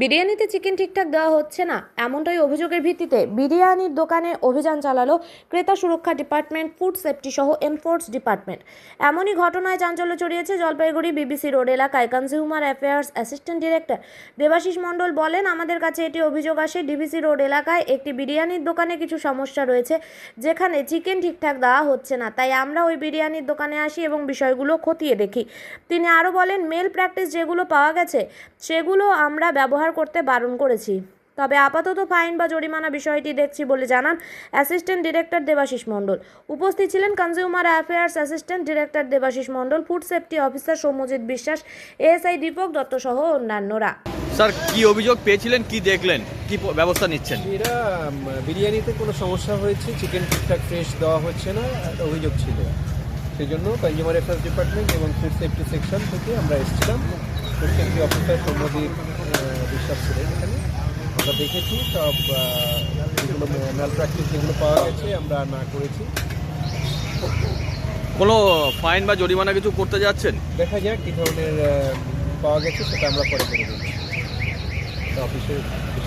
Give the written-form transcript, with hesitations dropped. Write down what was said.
বিরিয়ানিতে চিকেন ঠিকঠাক দেওয়া হচ্ছে না, এমনটাই অভিযোগের ভিত্তিতে বিরিয়ানির দোকানে অভিযান চালালো ক্রেতা সুরক্ষা ডিপার্টমেন্ট, ফুড সেফটি সহ এনফোর্স ডিপার্টমেন্ট। এমনই ঘটনায় চাঞ্চল্য ছড়িয়েছে জলপাইগুড়ি বিবিসি রোড এলাকায়। Consumer affairs assistant director Debashis Mondal বলেন, আমাদের কাছে এটি অভিযোগ আসে ডিবিসি রোড এলাকায় একটি বিরিয়ানির দোকানে কিছু সমস্যা রয়েছে, যেখানে চিকেন ঠিকঠাক দেওয়া হচ্ছে না। তাই আমরা ওই বিরিয়ানির দোকানে আসি এবং বিষয়গুলো খতিয়ে দেখি। তিনি আরও বলেন, মেল প্র্যাকটিস যেগুলো পাওয়া গেছে সেগুলো আমরা ব্যবহার করতে বারণ করেছি, তবে আপাতত ফাইন বা জরিমানা বিষয়টি দেখছি বলে জানান অ্যাসিস্ট্যান্ট ডিরেক্টর দেবাশিস মণ্ডল। উপস্থিত ছিলেন consumer affairs assistant director Debashis Mondal, food safety officer Soumyajit Biswas, ASI Dipak Dutta সহ অন্যান্যরা। স্যার, কি অভিযোগ পেয়েছিলেন, কি দেখলেন, কি ব্যবস্থা নিচ্ছেন? এরা বিরিয়ানিতে কোনো সমস্যা হয়েছে, চিকেন ঠিকঠাক ফ্রেশ দেওয়া হচ্ছে না, একটা অভিযোগ ছিল। সেই জন্য কনজিউমার অ্যাফেয়ার্স ডিপার্টমেন্ট এবং ফুড সেফটি সেকশন থেকে আমরা এসেছিলাম। ফুড সেফটি অফিসার সৌম্যজিৎ বিশ্বাস ছিলেন এখানে। আমরা দেখেছি সব যেগুলো ম্যাল প্র্যাকটিস যেগুলো পাওয়া গেছে আমরা না করেছি। কোনো ফাইন বা জরিমানা কিছু করতে যাচ্ছেন? দেখা যাক কী ধরনের পাওয়া গেছে, সেটা আমরা পরে করে দেবো অফিসে।